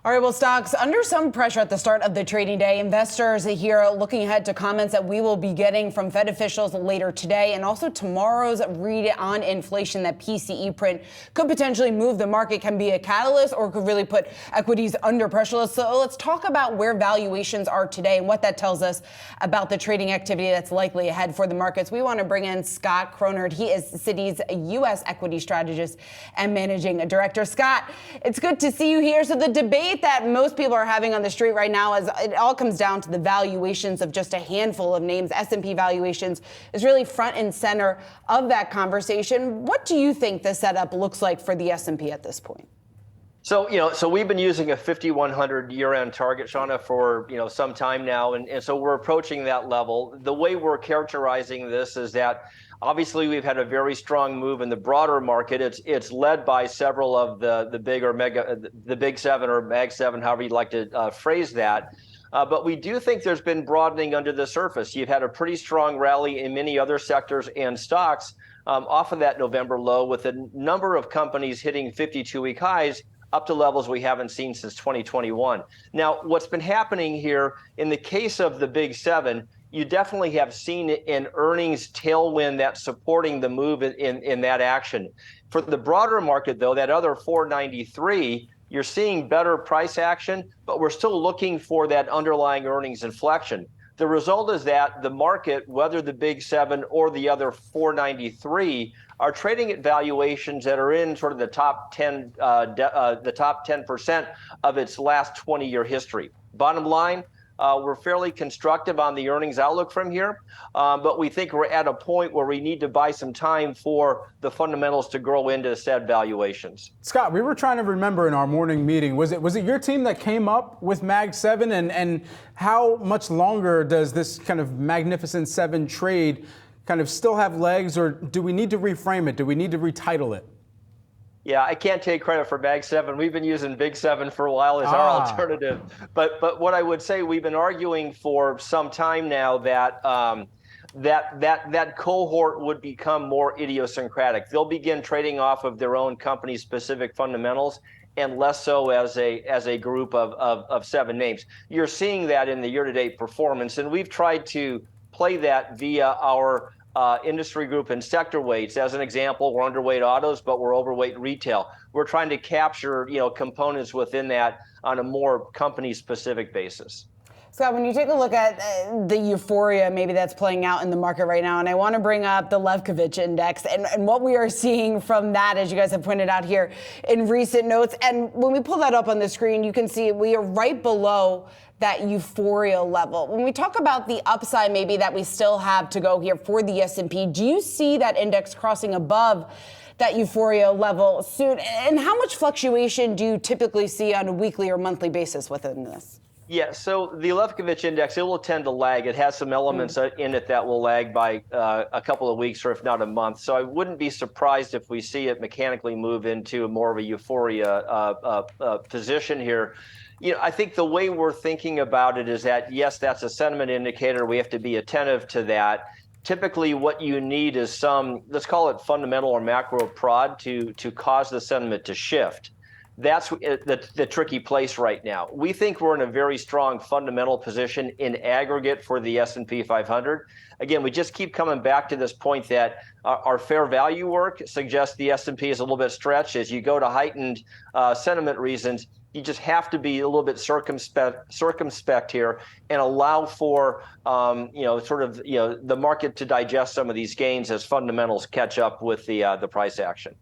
All right, well, stocks under some pressure at the start of the trading day. Investors here looking ahead to comments that we will be getting from Fed officials later today, and also tomorrow's read on inflation. That PCE print could potentially move the market, can be a catalyst, or could really put equities under pressure. So let's talk about where valuations are today and what that tells us about the trading activity that's likely ahead for the markets. We want to bring in Scott Chronert. He is Citi's U.S. equity strategist and managing director. Scott, it's good to see you here. So the debate that most people are having on the street right now is it all comes down to the valuations of just a handful of names. S&P valuations is really front and center of that conversation. What do you think the setup looks like for the S&P at this point? So we've been using a 5,100 year-end target, Shauna, for some time now, and so we're approaching that level. The way we're characterizing this is that obviously we've had a very strong move in the broader market. It's led by several of the big seven or mag seven, however you'd like to phrase that. But we do think there's been broadening under the surface. You've had a pretty strong rally in many other sectors and stocks off of that November low, with a number of companies hitting 52-week highs up to levels we haven't seen since 2021. Now, what's been happening here in the case of the big seven, you definitely have seen an earnings tailwind that's supporting the move in that action. For the broader market, though, that other 493, you're seeing better price action, but we're still looking for that underlying earnings inflection. The result is that the market, whether the big seven or the other 493, are trading at valuations that are in sort of the top 10% of its last 20-year history. Bottom line, we're fairly constructive on the earnings outlook from here, but we think we're at a point where we need to buy some time for the fundamentals to grow into said valuations. Scott, we were trying to remember in our morning meeting, was it your team that came up with Mag 7, and how much longer does this kind of Magnificent 7 trade kind of still have legs, or do we need to reframe it? Do we need to retitle it? Yeah, I can't take credit for Mag 7. We've been using Big 7 for a while as our alternative. But what I would say, we've been arguing for some time now that that cohort would become more idiosyncratic. They'll begin trading off of their own company-specific fundamentals, and less so as a group of seven names. You're seeing that in the year-to-date performance, and we've tried to play that via our industry group and sector weights. As an example, we're underweight autos, but we're overweight retail. We're trying to capture components within that on a more company-specific basis. Scott, when you take a look at the euphoria maybe that's playing out in the market right now, and I want to bring up the Levkovich index and what we are seeing from that, as you guys have pointed out here in recent notes. And when we pull that up on the screen, you can see we are right below that euphoria level. When we talk about the upside maybe that we still have to go here for the S&P, do you see that index crossing above that euphoria level soon? And how much fluctuation do you typically see on a weekly or monthly basis within this? Yeah, so the Levkovich index, it will tend to lag. It has some elements in it that will lag by a couple of weeks, or if not a month. So I wouldn't be surprised if we see it mechanically move into more of a euphoria position here. I think the way we're thinking about it is that, yes, that's a sentiment indicator. We have to be attentive to that. Typically, what you need is some, let's call it fundamental or macro prod to cause the sentiment to shift. That's the tricky place right now. We think we're in a very strong fundamental position in aggregate for the S&P 500. Again, we just keep coming back to this point that our fair value work suggests the S&P is a little bit stretched. As you go to heightened sentiment reasons, you just have to be a little bit circumspect here and allow for the market to digest some of these gains as fundamentals catch up with the price action.